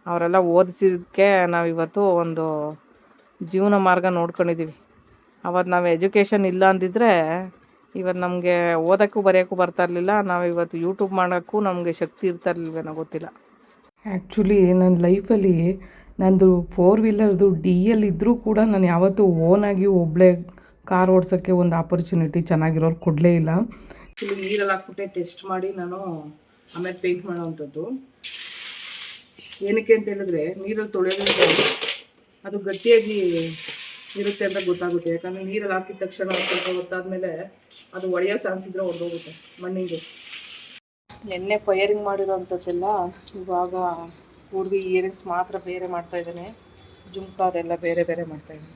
ಅವರೆಲ್ಲ ಓದಿಸಿದ್ದಕ್ಕೆ ನಾವಿವತ್ತು ಒಂದು ಜೀವನ ಮಾರ್ಗ ನೋಡ್ಕೊಂಡಿದ್ದೀವಿ. ಅವತ್ತು ನಾವು ಎಜುಕೇಷನ್ ಇಲ್ಲ ಅಂದಿದ್ರೆ ಇವತ್ತು ನಮಗೆ ಓದೋಕ್ಕೂ ಬರೆಯೋಕ್ಕೂ ಬರ್ತಾ ಇರಲಿಲ್ಲ. ನಾವು ಇವತ್ತು ಯೂಟ್ಯೂಬ್ ಮಾಡೋಕ್ಕೂ ನಮಗೆ ಶಕ್ತಿ ಇರ್ತಾ ಇರಲಿಲ್ವೇನೋ ಗೊತ್ತಿಲ್ಲ. ಆ್ಯಕ್ಚುಲಿ ನನ್ನ ಲೈಫಲ್ಲಿ ನಂದು 4 ವೀಲರ್ದು DL ಇದ್ದರೂ ಕೂಡ ನಾನು ಯಾವತ್ತೂ ಓನಾಗಿ ಒಬ್ಬಳೇ ಕಾರ್ ಓಡ್ಸೋಕ್ಕೆ ಒಂದು ಆಪರ್ಚುನಿಟಿ ಚೆನ್ನಾಗಿರೋರು ಕೊಡಲೇ ಇಲ್ಲ. ಇಲ್ಲಿ ನೀರಲ್ಲಿ ಹಾಕ್ಬಿಟ್ಟೆ ಟೆಸ್ಟ್ ಮಾಡಿ ನಾನು ಆಮೇಲೆ ಪೇಂಟ್ ಮಾಡೋವಂಥದ್ದು. ಏನಕ್ಕೆ ಅಂತ ಹೇಳಿದ್ರೆ ನೀರಲ್ಲಿ ತೊಳೆಯೋದ್ರಿಂದ ಅದು ಗಟ್ಟಿಯಾಗಿ ಇರುತ್ತೆ ಅಂತ ಗೊತ್ತಾಗುತ್ತೆ. ಯಾಕಂದರೆ ನೀರಲ್ಲಿ ಹಾಕಿದ ತಕ್ಷಣ ಸ್ವಲ್ಪ ಹೊತ್ತಾದಮೇಲೆ ಅದು ಒಡೆಯೋ ಚಾನ್ಸ್ ಇದ್ದರೆ ಹೊರದೋಗುತ್ತೆ ಮಣ್ಣಿಗೆ. ನೆನ್ನೆ ಫೈರಿಂಗ್ ಮಾಡಿರೋವಂಥದ್ದೆಲ್ಲ ಇವಾಗ ಹುಡುಗಿ ಇಯರಿಂಗ್ಸ್ ಮಾತ್ರ ಬೇರೆ ಮಾಡ್ತಾಯಿದ್ದಾನೆ, ಜುಮ್ಕ ಅದೆಲ್ಲ ಬೇರೆ ಬೇರೆ ಮಾಡ್ತಾಯಿದ್ದಾನೆ.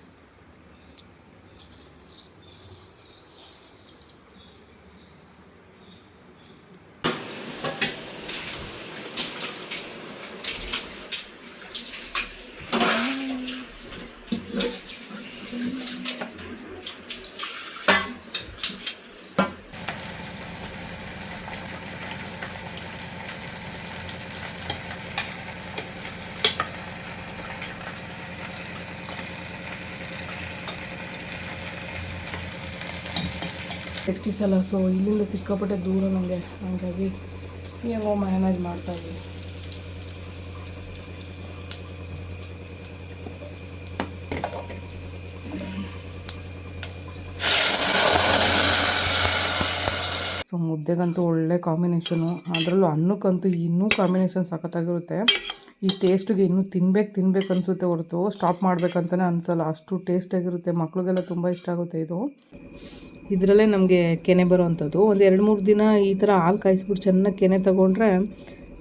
ಎಕ್ಕಿಸಲ್ಲ. ಸೊ ಇಲ್ಲಿಂದ ಸಿಕ್ಕಾಪಟ್ಟೆ ದೂರ ನನಗೆ, ಹಾಗಾಗಿ ಏನೋ ಮ್ಯಾನೇಜ್ ಮಾಡ್ತಾಯಿದ್ವಿ. ಸೊ ಮುದ್ದೆಗಂತೂ ಒಳ್ಳೆ ಕಾಂಬಿನೇಷನು, ಅದರಲ್ಲೂ ಅನ್ನಕ್ಕಂತೂ ಇನ್ನೂ ಕಾಂಬಿನೇಷನ್ ಸಖತ್ತಾಗಿರುತ್ತೆ. ಈ ಟೇಸ್ಟಿಗೆ ಇನ್ನೂ ತಿನ್ಬೇಕು ಅನಿಸುತ್ತೆ ಹೊರತು ಸ್ಟಾಪ್ ಮಾಡಬೇಕಂತಲೇ ಅನಿಸಲ್ಲ, ಅಷ್ಟು ಟೇಸ್ಟಾಗಿರುತ್ತೆ. ಮಕ್ಳಿಗೆಲ್ಲ ತುಂಬ ಇಷ್ಟ ಆಗುತ್ತೆ ಇದು. ಇದರಲ್ಲೇ ನಮಗೆ ಕೆನೆ ಬರೋ ಅಂಥದ್ದು. ಒಂದು 2-3 ದಿನ ಈ ಥರ ಹಾಲು ಕಾಯಿಸ್ಬಿಟ್ಟು ಚೆನ್ನಾಗಿ ಕೆನೆ ತೊಗೊಂಡ್ರೆ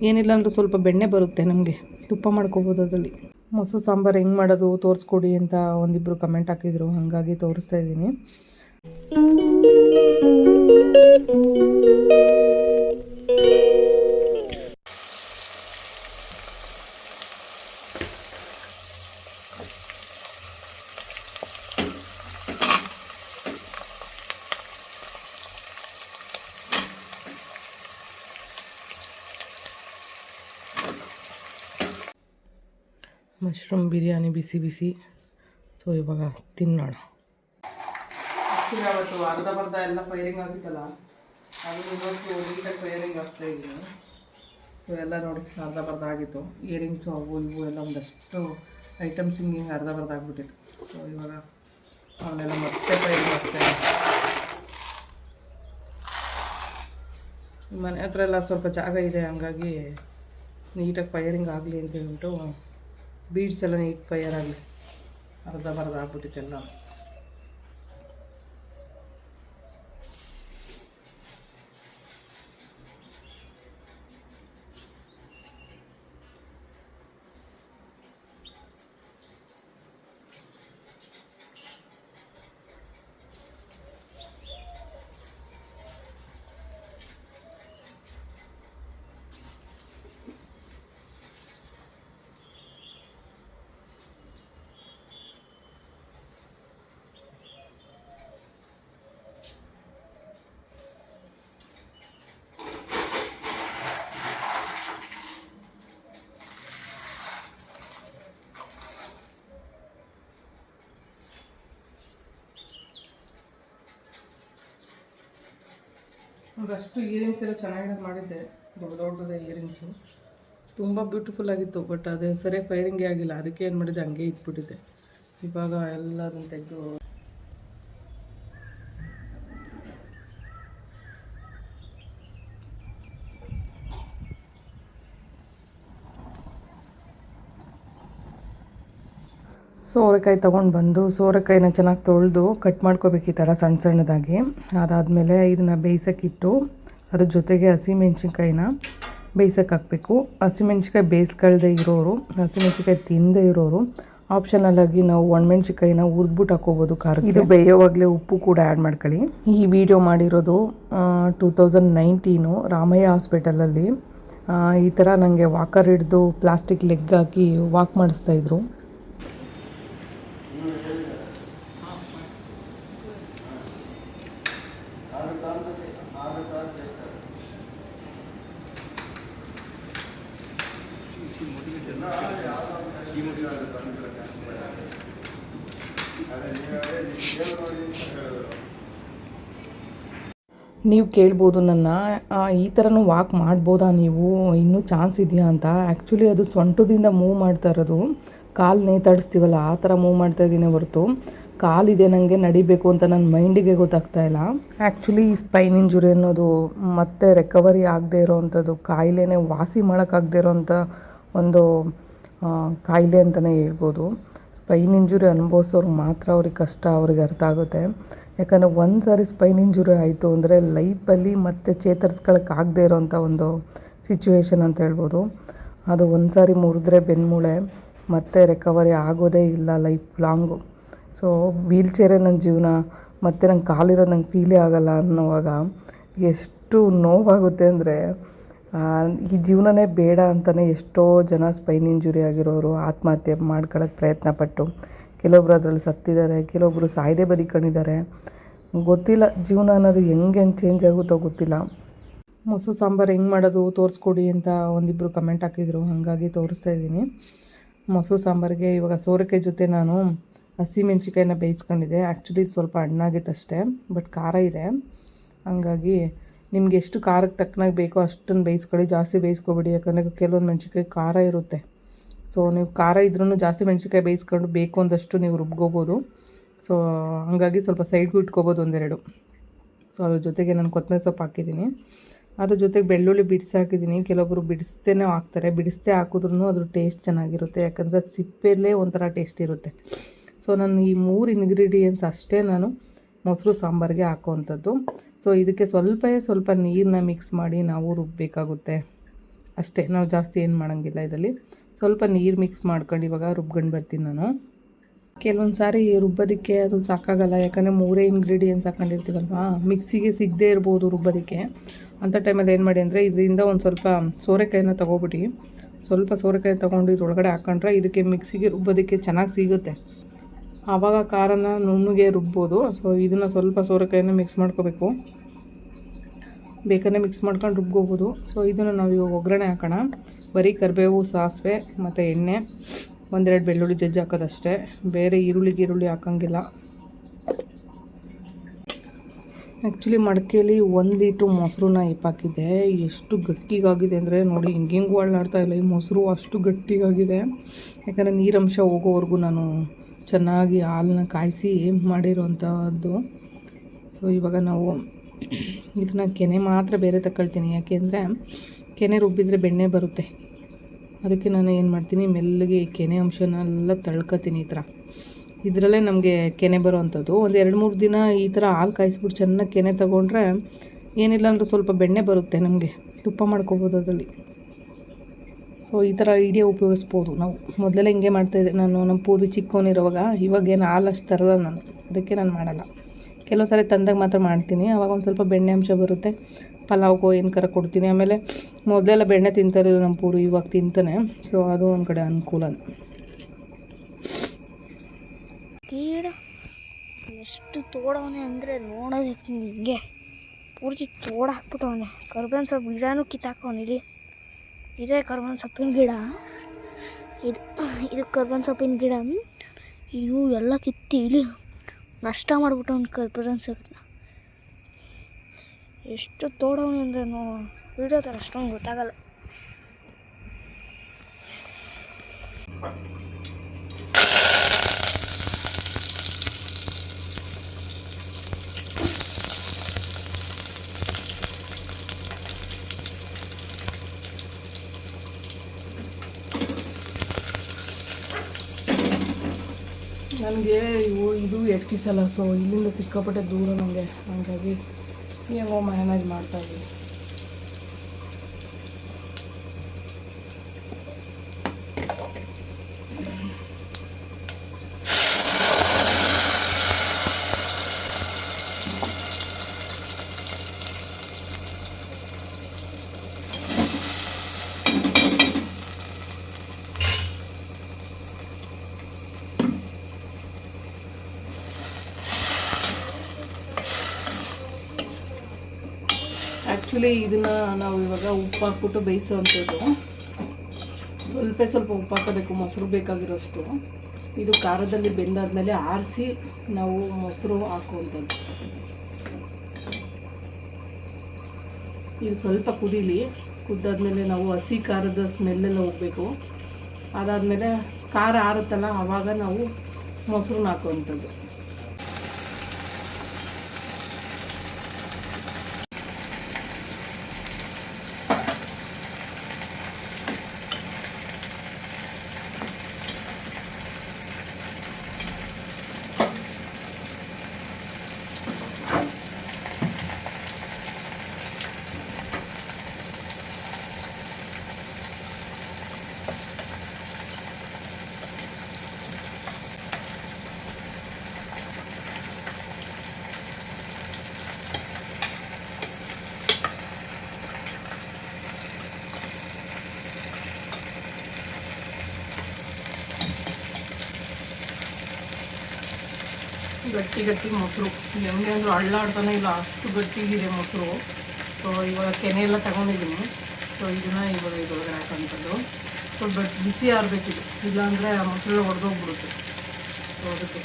ಏನಿಲ್ಲ ಅಂದ್ರೆ ಸ್ವಲ್ಪ ಬೆಣ್ಣೆ ಬರುತ್ತೆ, ನಮಗೆ ತುಪ್ಪ ಮಾಡ್ಕೊಬೋದು ಅದರಲ್ಲಿ. ಮೊಸರು ಸಾಂಬಾರು ಹೆಂಗೆ ಮಾಡೋದು ತೋರಿಸ್ಕೊಡಿ ಅಂತ ಒಂದಿಬ್ಬರು ಕಮೆಂಟ್ ಹಾಕಿದರು, ಹಾಗಾಗಿ ತೋರಿಸ್ತಾ ಇದ್ದೀನಿ. ಮಶ್ರೂಮ್ ಬಿರಿಯಾನಿ ಬಿಸಿ ಬಿಸಿ. ಸೊ ಇವಾಗ ತಿನ್ನೋಣ. ಅವತ್ತು ಅರ್ಧ ಎಲ್ಲ ಫೈರಿಂಗ್ ಆಗಿತ್ತಲ್ಲ, ಅದು ಇವತ್ತು ನೀಟಾಗಿ ಫೈರಿಂಗ್ ಆಗ್ತಾಯಿದ್ದೀನಿ. ಸೊ ಎಲ್ಲ ನೋಡಿ ಅರ್ಧ ಆಗಿತ್ತು. ಇಯರಿಂಗ್ಸು ಅವು ಇವು ಎಲ್ಲ ಒಂದಷ್ಟು ಐಟಮ್ಸ್ ಹಿಂಗೆ ಅರ್ಧ ಆಗಿಬಿಟ್ಟಿತ್ತು. ಸೊ ಇವಾಗ ಅವನ್ನೆಲ್ಲ ಮತ್ತೆ ಫೈರಿಂಗ್ ಆಗ್ತಾಯಿದೆ. ಮನೆ ಹತ್ರ ಎಲ್ಲ ಸ್ವಲ್ಪ ಜಾಗ ಇದೆ, ಹಂಗಾಗಿ ನೀಟಾಗಿ ಫೈರಿಂಗ್ ಆಗಲಿ ಅಂತ ಹೇಳ್ಬಿಟ್ಟು ಬೀಡ್ಸ್ ಎಲ್ಲ ನೀಟ್ ಫೈರ್ ಆಗಲಿ, ಅರ್ಧ ಆಗ್ಬಿಟ್ಟಿತ್ತೆಲ್ಲ. ಒಂದಷ್ಟು ಇಯರಿಂಗ್ಸ್ ಎಲ್ಲ ಚೆನ್ನಾಗಿ ಮಾಡಿದ್ದೆ, ದೊಡ್ಡದೇ ಇಯರಿಂಗ್ಸು ತುಂಬ ಬ್ಯೂಟಿಫುಲ್ ಆಗಿತ್ತು. ಬಟ್ ಅದೇ ಸರಿಯಾಗಿ ಫೈರಿಂಗೇ ಆಗಿಲ್ಲ, ಅದಕ್ಕೆ ಏನು ಮಾಡಿದೆ ಹಂಗೆ ಇಟ್ಬಿಟ್ಟಿದ್ದೆ. ಇವಾಗ ಎಲ್ಲದನ್ನು ತೆಗೆದು ಸೋರೆಕಾಯಿ ತೊಗೊಂಡು ಬಂದು ಸೋರೆಕಾಯಿನ ಚೆನ್ನಾಗಿ ತೊಳೆದು ಕಟ್ ಮಾಡ್ಕೋಬೇಕು ಈ ಥರ ಸಣ್ಣ ಸಣ್ಣದಾಗಿ. ಅದಾದಮೇಲೆ ಇದನ್ನು ಬೇಯಿಸೋಕ್ಕಿಟ್ಟು ಅದ್ರ ಜೊತೆಗೆ ಹಸಿಮೆಣ್ಸಿನ್ಕಾಯಿನ ಬೇಯಿಸೋಕೆ ಹಾಕಬೇಕು. ಹಸಿಮೆಣ್ಸಿನ್ಕಾಯಿ ಬೇಯಿಸ್ಕೊಳ್ದೇ ಇರೋರು, ಹಸಿಮೆಣ್ಸಿನ್ಕಾಯಿ ತಿನ್ನದೇ ಇರೋರು ಆಪ್ಷನಲ್ಲಾಗಿ ನಾವು ಒಣಮೆಣ್ಸಿನ್ಕಾಯಿನ ಹುರಿದ್ಬಿಟ್ಟು ಹಾಕೋಬೋದು ಖಾರ. ಇದು ಬೇಯೋವಾಗಲೇ ಉಪ್ಪು ಕೂಡ ಆ್ಯಡ್ ಮಾಡ್ಕೊಳ್ಳಿ. ಈ ವಿಡಿಯೋ ಮಾಡಿರೋದು 2019 ರಾಮಯ್ಯ ಹಾಸ್ಪಿಟಲಲ್ಲಿ. ಈ ಥರ ನನಗೆ ವಾಕರ್ ಹಿಡಿದು ಪ್ಲಾಸ್ಟಿಕ್ ಲೆಗ್ ಹಾಕಿ ವಾಕ್ ಮಾಡಿಸ್ತಾಯಿದ್ರು. ನೀವು ಕೇಳ್ಬೋದು ನನ್ನ ಈ ಥರನೂ ವಾಕ್ ಮಾಡ್ಬೋದಾ ನೀವು, ಇನ್ನೂ ಚಾನ್ಸ್ ಇದೆಯಾ ಅಂತ. ಆ್ಯಕ್ಚುಲಿ ಅದು ಸೊಂಟದಿಂದ ಮೂವ್ ಮಾಡ್ತಾ ಇರೋದು, ಕಾಲು ನೇತಾಡಿಸ್ತೀವಲ್ಲ ಆ ಥರ ಮೂವ್ ಮಾಡ್ತಾ ಇದ್ದೀನಿ ಹೊರತು ಕಾಲಿದೆ ನನಗೆ ನಡಿಬೇಕು ಅಂತ ನನ್ನ ಮೈಂಡಿಗೆ ಗೊತ್ತಾಗ್ತಾ ಇಲ್ಲ. ಆ್ಯಕ್ಚುಲಿ ಈ ಸ್ಪೈನ್ ಇಂಜುರಿ ಅನ್ನೋದು ಮತ್ತೆ ರಿಕವರಿ ಆಗದೆ ಇರೋವಂಥದ್ದು ಕಾಯಿಲೆನೇ, ವಾಸಿ ಮಾಡೋಕ್ಕಾಗದೇ ಇರೋವಂಥ ಒಂದು ಕಾಯಿಲೆ ಅಂತಲೇ ಹೇಳ್ಬೋದು. ಸ್ಪೈನ್ ಇಂಜುರಿ ಅನುಭವಿಸೋರು ಮಾತ್ರ ಅವ್ರಿಗೆ ಕಷ್ಟ, ಅವ್ರಿಗೆ ಅರ್ಥ ಆಗುತ್ತೆ. ಯಾಕಂದರೆ ಒಂದು ಸಾರಿ ಸ್ಪೈನ್ ಇಂಜುರಿ ಆಯಿತು ಅಂದರೆ ಲೈಫಲ್ಲಿ ಮತ್ತೆ ಚೇತರಿಸ್ಕೊಳ್ಳೋಕ್ಕಾಗದೇ ಇರೋವಂಥ ಒಂದು ಸಿಚುವೇಶನ್ ಅಂತ ಹೇಳ್ಬೋದು. ಅದು ಒಂದು ಸಾರಿ ಮುರಿದ್ರೆ ಬೆನ್ಮೂಳೆ ಮತ್ತೆ ರಿಕವರಿ ಆಗೋದೇ ಇಲ್ಲ ಲೈಫ್ ಲಾಂಗು. ಸೊ ವೀಲ್ ಚೇರೇ ನನ್ನ ಜೀವನ, ಮತ್ತು ನಂಗೆ ಕಾಲಿರೋದು ನಂಗೆ ಫೀಲೇ ಆಗೋಲ್ಲ ಅನ್ನೋವಾಗ ಎಷ್ಟು ನೋವಾಗುತ್ತೆ ಅಂದರೆ, ಈ ಜೀವನನೇ ಬೇಡ ಅಂತಲೇ ಎಷ್ಟೋ ಜನ ಸ್ಪೈನ್ ಇಂಜುರಿ ಆಗಿರೋರು ಆತ್ಮಹತ್ಯೆ ಮಾಡ್ಕೊಳ್ಳೋಕ್ಕೆ ಪ್ರಯತ್ನಪಟ್ಟು ಕೆಲವೊಬ್ರು ಅದರಲ್ಲಿ ಸತ್ತಿದ್ದಾರೆ, ಕೆಲವೊಬ್ಬರು ಸಾಯದೆ ಬದುಕೊಂಡಿದ್ದಾರೆ. ಗೊತ್ತಿಲ್ಲ ಜೀವನ ಅನ್ನೋದು ಹೆಂಗೆ ಚೇಂಜ್ ಆಗುತ್ತೋ ಗೊತ್ತಿಲ್ಲ. ಮೊಸರು ಸಾಂಬಾರು ಹೆಂಗೆ ಮಾಡೋದು ತೋರಿಸ್ಕೊಡಿ ಅಂತ ಒಂದಿಬ್ಬರು ಕಮೆಂಟ್ ಹಾಕಿದರು, ಹಾಗಾಗಿ ತೋರಿಸ್ತಾ ಇದ್ದೀನಿ. ಮೊಸರು ಸಾಂಬಾರಿಗೆ ಇವಾಗ ಸೋರೆಕಾಯಿ ಜೊತೆ ನಾನು ಹಸಿಮೆಣ್ಸಿಕಾಯಿನ ಬೇಯಿಸ್ಕೊಂಡಿದ್ದೆ. ಆ್ಯಕ್ಚುಲಿ ಸ್ವಲ್ಪ ಹಣ್ಣಾಗಿತ್ತು ಅಷ್ಟೇ, ಬಟ್ ಖಾರ ಇದೆ. ಹಾಗಾಗಿ ನಿಮ್ಗೆ ಎಷ್ಟು ಖಾರಕ್ಕೆ ತಕ್ಕನಾಗಿ ಬೇಕೋ ಅಷ್ಟನ್ನು ಬೇಯಿಸ್ಕೊಳ್ಳಿ, ಜಾಸ್ತಿ ಬೇಯಿಸ್ಕೊಬೇಡಿ. ಯಾಕಂದರೆ ಕೆಲವೊಂದು ಮೆಣ್ಸಿಕಾಯಿ ಖಾರ ಇರುತ್ತೆ. ಸೊ ನೀವು ಖಾರ ಇದ್ರೂ ಜಾಸ್ತಿ ಮೆಣ್ಸಿಕಾಯಿ ಬೇಯಿಸ್ಕೊಂಡು ಬೇಕು ಅಂದಷ್ಟು ನೀವು ರುಬ್ಕೋಬೋದು. ಸೊ ಹಾಗಾಗಿ ಸ್ವಲ್ಪ ಸೈಡ್ಗೂ ಇಟ್ಕೋಬೋದು ಒಂದೆರಡು. ಸೊ ಅದ್ರ ಜೊತೆಗೆ ನಾನು ಕೊತ್ತಂಬರಿ ಸೊಪ್ಪು ಹಾಕಿದ್ದೀನಿ, ಅದ್ರ ಜೊತೆಗೆ ಬೆಳ್ಳುಳ್ಳಿ ಬಿಡಿಸಿ ಹಾಕಿದ್ದೀನಿ. ಕೆಲವೊಬ್ಬರು ಬಿಡಿಸ್ತೇನೆ ಹಾಕ್ತಾರೆ, ಬಿಡಿಸ್ತೇ ಹಾಕಿದ್ರೂ ಅದ್ರ ಟೇಸ್ಟ್ ಚೆನ್ನಾಗಿರುತ್ತೆ, ಯಾಕಂದರೆ ಸಿಪ್ಪೆಯಲ್ಲೇ ಒಂಥರ ಟೇಸ್ಟ್ ಇರುತ್ತೆ. ಸೊ ನಾನು ಈ 3 ಇಂಗ್ರೀಡಿಯೆಂಟ್ಸ್ ಅಷ್ಟೇ ನಾನು ಮೊಸರು ಸಾಂಬಾರಿಗೆ ಹಾಕೋವಂಥದ್ದು. ಸೊ ಇದಕ್ಕೆ ಸ್ವಲ್ಪ ನೀರನ್ನ ಮಿಕ್ಸ್ ಮಾಡಿ ನಾವು ರುಬ್ಬಬೇಕಾಗುತ್ತೆ ಅಷ್ಟೇ. ನಾವು ಜಾಸ್ತಿ ಏನು ಮಾಡೋಂಗಿಲ್ಲ ಇದರಲ್ಲಿ. ಸ್ವಲ್ಪ ನೀರು ಮಿಕ್ಸ್ ಮಾಡ್ಕೊಂಡು ಇವಾಗ ರುಬ್ಕೊಂಡು ಬರ್ತೀನಿ ನಾನು. ಕೆಲವೊಂದು ಸಾರಿ ರುಬ್ಬೋದಕ್ಕೆ ಅದು ಸಾಕಾಗಲ್ಲ, ಯಾಕಂದರೆ 3 ಇಂಗ್ರೀಡಿಯೆಂಟ್ಸ್ ಹಾಕೊಂಡಿರ್ತೀವಲ್ವ, ಮಿಕ್ಸಿಗೆ ಸಿಗದೇ ಇರ್ಬೋದು ರುಬ್ಬೋದಕ್ಕೆ. ಅಂಥ ಟೈಮಲ್ಲಿ ಏನು ಮಾಡಿ ಅಂದರೆ ಇದರಿಂದ ಒಂದು ಸ್ವಲ್ಪ ಸೋರೆಕಾಯಿನ ತೊಗೊಬಿಟ್ಟು, ಸ್ವಲ್ಪ ಸೋರೆಕಾಯಿ ತೊಗೊಂಡು ಇದ್ರೊಳಗಡೆ ಹಾಕ್ಕೊಂಡ್ರೆ ಇದಕ್ಕೆ ಮಿಕ್ಸಿಗೆ ರುಬ್ಬೋದಕ್ಕೆ ಚೆನ್ನಾಗಿ ಸಿಗುತ್ತೆ. ಆವಾಗ ಖಾರನ ನುಣ್ಣಗೆ ರುಬ್ಬೋದು. ಸೊ ಇದನ್ನು ಸ್ವಲ್ಪ ಸೋರೆಕಾಯಿನ ಮಿಕ್ಸ್ ಮಾಡ್ಕೋಬೇಕು, ಬೇಕಾದ್ರೆ ಮಿಕ್ಸ್ ಮಾಡ್ಕೊಂಡು ರುಬ್ಕೋಬೋದು. ಸೊ ಇದನ್ನು ನಾವು ಇವಾಗ ಒಗ್ಗರಣೆ ಹಾಕೋಣ. ಬರೀ ಕರಿಬೇವು, ಸಾಸಿವೆ ಮತ್ತು ಎಣ್ಣೆ, ಒಂದೆರಡು ಬೆಳ್ಳುಳ್ಳಿ ಜಜ್ಜಿ ಹಾಕೋದಷ್ಟೇ, ಬೇರೆ ಈರುಳ್ಳಿ ಹಾಕೋಂಗಿಲ್ಲ. ಆ್ಯಕ್ಚುಲಿ ಮಡಿಕೆಯಲ್ಲಿ 1 ಲೀಟ್ರ್ ಮೊಸರನ್ನ ಹಾಕಿದ್ದೆ. ಎಷ್ಟು ಗಟ್ಟಿಗಾಗಿದೆ ಅಂದರೆ ನೋಡಿ, ಹಿಂಗೆ ಒಳ್ಳಾಡ್ತಾ ಇಲ್ಲ ಈ ಮೊಸರು, ಅಷ್ಟು ಗಟ್ಟಿಗಾಗಿದೆ. ಯಾಕಂದರೆ ನೀರಂಶ ಹೋಗೋವರೆಗೂ ನಾನು ಚೆನ್ನಾಗಿ ಹಾಲನ್ನ ಕಾಯಿಸಿ ಮಾಡಿರೋವಂಥದ್ದು. ಸೊ ಇವಾಗ ನಾವು ಇದನ್ನು ಕೆನೆ ಮಾತ್ರ ಬೇರೆ ತಗೊಳ್ತೀನಿ, ಯಾಕೆಂದರೆ ಕೆನೆ ರುಬ್ಬಿದರೆ ಬೆಣ್ಣೆ ಬರುತ್ತೆ. ಅದಕ್ಕೆ ನಾನು ಏನು ಮಾಡ್ತೀನಿ, ಮೆಲ್ಲಗೆ ಈ ಕೆನೆ ಅಂಶನೆಲ್ಲ ತಳ್ಕೊತೀನಿ. ಈ ಥರ ಇದರಲ್ಲೇ ನಮಗೆ ಕೆನೆ ಬರೋವಂಥದ್ದು. ಒಂದು 2-3 ದಿನ ಈ ಥರ ಹಾಲು ಕಾಯಿಸ್ಬಿಟ್ಟು ಚೆನ್ನಾಗಿ ಕೆನೆ ತೊಗೊಂಡ್ರೆ ಏನಿಲ್ಲ ಅಂದ್ರೆ ಸ್ವಲ್ಪ ಬೆಣ್ಣೆ ಬರುತ್ತೆ, ನಮಗೆ ತುಪ್ಪ ಮಾಡ್ಕೊಬೋದು ಅದರಲ್ಲಿ. ಸೊ ಈ ಥರ ಐಡಿಯಾ ಉಪಯೋಗಿಸ್ಬೋದು ನಾವು. ಮೊದಲೆಲ್ಲ ಹಿಂಗೆ ಮಾಡ್ತಾಯಿದ್ದೆ ನಾನು, ನಮ್ಮ ಪೂರ್ವಿ ಚಿಕ್ಕವನಿರುವಾಗ. ಇವಾಗೇನು ಹಾಲು ಅಷ್ಟು ತರಲ್ಲ ನಾನು, ಅದಕ್ಕೆ ನಾನು ಮಾಡಲ್ಲ. ಕೆಲವು ಸಾರಿ ತಂದಾಗ ಮಾತ್ರ ಮಾಡ್ತೀನಿ, ಆವಾಗ ಒಂದು ಸ್ವಲ್ಪ ಬೆಣ್ಣೆ ಅಂಶ ಬರುತ್ತೆ. ಪಲಾವ್ಗೋ ಏನಕ್ಕಾರ ಕೊಡ್ತೀನಿ. ಆಮೇಲೆ ಮೊದಲೆಲ್ಲ ಬೆಣ್ಣೆ ತಿಂತಾರೆ ನಮ್ಮ ಪೂರ್ವಿ, ಇವಾಗ ತಿಂತಾನೆ. ಸೊ ಅದು ಒಂದು ಕಡೆ ಅನುಕೂಲ. ಗಿಡ ಎಷ್ಟು ತೋಡವನೆ ಅಂದರೆ ನೋಡೋದಕ್ಕೆ ಹಿಂಗೆ ಪೂರ್ತಿ ತೋಡ ಹಾಕ್ಬಿಟ್ಟವನೆ. ಕರ್ಬೇವಿನ ಸೊಪ್ಪು ಗಿಡನೂ ಕಿತ್ತಾಕವನೆ. ಇದೇ ಕರ್ಬೇವಿನ ಸೊಪ್ಪಿನ ಗಿಡ, ಇದು ಕರ್ಬೇವಿನ ಸೊಪ್ಪಿನ ಗಿಡ. ಇವು ಎಲ್ಲ ಕಿತ್ತಿ ಇಲ್ಲಿ ನಷ್ಟ ಮಾಡಿಬಿಟ್ಟವನು ಕರ್ಬೇವಿನ ಸೊಪ್ಪನ್ನ. ಎಷ್ಟು ತೋಡವನೆ ಅಂದರೆ ವಿಡಿಯೋ ಥರ ಅಷ್ಟೊಂದು ಗೊತ್ತಾಗಲ್ಲ. ನನಗೆ ಇದು ಎಟ್ಕಿಸಲ್ಲ. ಸೊ ಇಲ್ಲಿಂದ ಸಿಕ್ಕಾಪಟ್ಟೆ ದೂರ ನನಗೆ, ಹಾಗಾಗಿ ಹೇಗೋ ಮ್ಯಾನೇಜ್ ಮಾಡ್ತಾಯಿದ್ದೀನಿ. ಆ್ಯಕ್ಚುಲಿ ಇದನ್ನು ನಾವು ಇವಾಗ ಉಪ್ಪು ಹಾಕ್ಬಿಟ್ಟು ಬೇಯಿಸೋವಂಥದ್ದು. ಸೊ ಸ್ವಲ್ಪ ಉಪ್ಪು ಹಾಕಬೇಕು, ಮೊಸರು ಬೇಕಾಗಿರೋಷ್ಟು. ಇದು ಖಾರದಲ್ಲಿ ಬೆಂದಾದ್ಮೇಲೆ ಆರಿಸಿ ನಾವು ಮೊಸರು ಹಾಕುವಂಥದ್ದು. ಇದು ಸ್ವಲ್ಪ ಕುದ್ದಾದ್ಮೇಲೆ ನಾವು ಹಸಿ ಖಾರದ ಸ್ಮೆಲ್ಲೆಲ್ಲ ಹೋಗಬೇಕು. ಅದಾದಮೇಲೆ ಖಾರ ಆರುತ್ತಲ್ಲ ಆವಾಗ ನಾವು ಮೊಸರನ್ನ ಹಾಕುವಂಥದ್ದು. ಗಟ್ಟಿ ಮೊಸರು ಹೆಂಗೆ ಅಂದರೂ ಅಳ್ಳಾಡ್ತಾನೆ ಇಲ್ಲ, ಅಷ್ಟು ಗಟ್ಟಿಗಿದೆ ಮೊಸರು. ಸೊ ಇವಾಗ ಕೆನೆ ಎಲ್ಲ ತಗೊಂಡಿದ್ದೀನಿ. ಸೊ ಇದನ್ನು ಇವಾಗ ಇದ್ರೊಳಗಡೆ ಹಾಕೋಂಥದ್ದು. ಸ್ವಲ್ಪ ಬಿಸಿ ಆರಬೇಕಿದೆ, ಇಲ್ಲಾಂದರೆ ಆ ಮೊಸರು ಹೊಡೆದೋಗ್ಬಿಡುತ್ತೆ. ಸೊ ಅದಕ್ಕೆ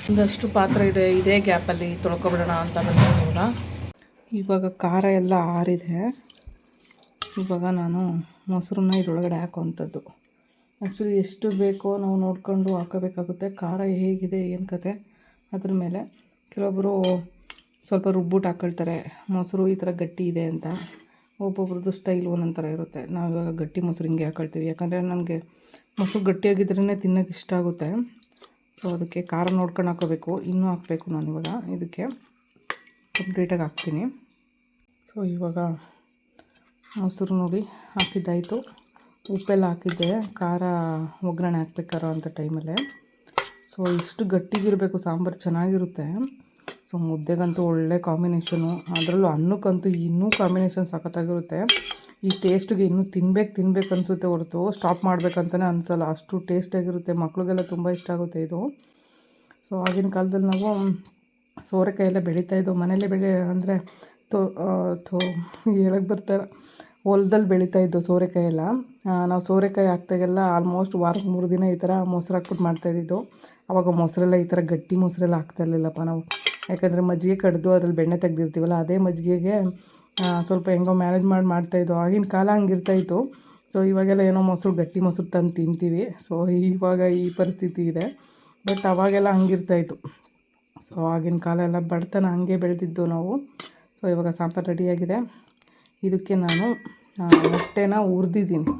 ಒಂದಷ್ಟು ಪಾತ್ರೆ ಇದೆ, ಇದೇ ಗ್ಯಾಪಲ್ಲಿ ತೊಳ್ಕೊಬಿಡೋಣ ಅಂತ ಬಂದಾಗ ಇವಾಗ ಖಾರ ಎಲ್ಲ ಆರಿದೆ. ಇವಾಗ ನಾನು ಮೊಸರನ್ನ ಇದರೊಳಗಡೆ ಹಾಕೋವಂಥದ್ದು. ಆ್ಯಕ್ಚುಲಿ ಎಷ್ಟು ಬೇಕೋ ನಾವು ನೋಡ್ಕೊಂಡು ಹಾಕೋಬೇಕಾಗುತ್ತೆ. ಖಾರ ಹೇಗಿದೆ ಏನು ಕತೆ ಅದ್ರ ಮೇಲೆ. ಕೆಲವೊಬ್ಬರು ಸ್ವಲ್ಪ ರುಬ್ಬಿಟ್ಟು ಹಾಕೊಳ್ತಾರೆ, ಮೊಸರು ಈ ಥರ ಗಟ್ಟಿ ಇದೆ ಅಂತ. ಒಬ್ಬೊಬ್ರದ್ದು ಸ್ಟೈಲ್ ಒಂದೊಂದು ಥರ ಇರುತ್ತೆ. ನಾವು ಇವಾಗ ಗಟ್ಟಿ ಮೊಸರು ಹಿಂಗೆ ಹಾಕೊಳ್ತೀವಿ, ಯಾಕಂದರೆ ನನಗೆ ಮೊಸರು ಗಟ್ಟಿಯಾಗಿದ್ರೇ ತಿನ್ನೋಕ್ಕೆ ಇಷ್ಟ ಆಗುತ್ತೆ. ಸೊ ಅದಕ್ಕೆ ಖಾರ ನೋಡ್ಕೊಂಡು ಹಾಕೋಬೇಕು. ಇನ್ನೂ ಹಾಕಬೇಕು ನಾನು ಇವಾಗ ಇದಕ್ಕೆ ಕಂಪ್ಲೀಟಾಗಿ ಹಾಕ್ತೀನಿ. ಸೊ ಇವಾಗ ಮೊಸರು ನೋಡಿ ಹಾಕಿದ್ದಾಯಿತು. ಉಪ್ಪೆಲ್ಲ ಹಾಕಿದ್ದೆ ಖಾರ ಒಗ್ಗರಣೆ ಹಾಕ್ಬೇಕಾರೋ ಅಂಥ ಟೈಮಲ್ಲೇ. ಸೊ ಇಷ್ಟು ಗಟ್ಟಿಗಿರಬೇಕು, ಸಾಂಬಾರು ಚೆನ್ನಾಗಿರುತ್ತೆ. ಸೊ ಮುದ್ದೆಗಂತೂ ಒಳ್ಳೆ ಕಾಂಬಿನೇಷನು, ಅದರಲ್ಲೂ ಅನ್ನಕ್ಕಂತೂ ಇನ್ನೂ ಕಾಂಬಿನೇಷನ್ ಸಖತ್ತಾಗಿರುತ್ತೆ. ಈ ಟೇಸ್ಟಿಗೆ ಇನ್ನೂ ತಿನ್ಬೇಕು ಅನಿಸುತ್ತೆ ಹೊರತು ಸ್ಟಾಪ್ ಮಾಡಬೇಕಂತಲೇ ಅನಿಸಲ್ಲ, ಅಷ್ಟು ಟೇಸ್ಟಾಗಿರುತ್ತೆ. ಮಕ್ಳಿಗೆಲ್ಲ ತುಂಬ ಇಷ್ಟ ಆಗುತ್ತೆ ಇದು. ಸೊ ಆಗಿನ ಕಾಲದಲ್ಲಿ ನಾವು ಸೋರೆಕಾಯಿ ಎಲ್ಲ ಬೆಳೀತಾಯಿದ್ದೋ ಮನೇಲೇ ಅಂದರೆ ಹೇಳಕ್ಕೆ ಬರ್ತಾರೆ, ಹೊಲದಲ್ಲಿ ಬೆಳೀತಾಯಿದ್ದೋ ಸೋರೆಕಾಯಿ ಎಲ್ಲ. ನಾವು ಸೋರೆಕಾಯಿ ಹಾಕ್ದಾಗೆಲ್ಲ ಆಲ್ಮೋಸ್ಟ್ ವಾರಕ್ಕೆ 3 ದಿನ ಈ ಥರ ಮೊಸರು ಹಾಕ್ಬಿಟ್ಟು ಮಾಡ್ತಾಯಿದ್ದು. ಆವಾಗ ಮೊಸರೆಲ್ಲ ಈ ಥರ ಗಟ್ಟಿ ಮೊಸರೆಲ್ಲ ಹಾಕ್ತಾಯಿರಲಿಲ್ಲಪ್ಪ ನಾವು, ಯಾಕಂದರೆ ಮಜ್ಜಿಗೆ ಕಡ್ದು ಅದ್ರಲ್ಲಿ ಬೆಣ್ಣೆ ತೆಗೆದಿರ್ತೀವಲ್ಲ, ಅದೇ ಮಜ್ಜಿಗೆಗೆ ಸ್ವಲ್ಪ ಹೆಂಗೋ ಮ್ಯಾನೇಜ್ ಮಾಡ್ತಾಯಿದ್ದೋ. ಆಗಿನ ಕಾಲ ಹಂಗಿರ್ತಾಯಿತ್ತು. ಸೊ ಇವಾಗೆಲ್ಲ ಏನೋ ಮೊಸರು ಗಟ್ಟಿ ಮೊಸರು ತಂದು ತಿಂತೀವಿ. ಸೊ ಇವಾಗ ಈ ಪರಿಸ್ಥಿತಿ ಇದೆ, ಬಟ್ ಅವಾಗೆಲ್ಲ ಹಂಗಿರ್ತಾಯಿತ್ತು. ಸೊ ಆಗಿನ ಕಾಲ ಎಲ್ಲ ಬಡತನ ಹಂಗೆ ಬೆಳೆದಿದ್ದು ನಾವು. ಸೊ ಇವಾಗ ಸಾಂಬಾರು ರೆಡಿಯಾಗಿದೆ. ಇದಕ್ಕೆ ನಾನು ಮೊಟ್ಟೆನ ಹುರಿದಿದ್ದೀನಿ.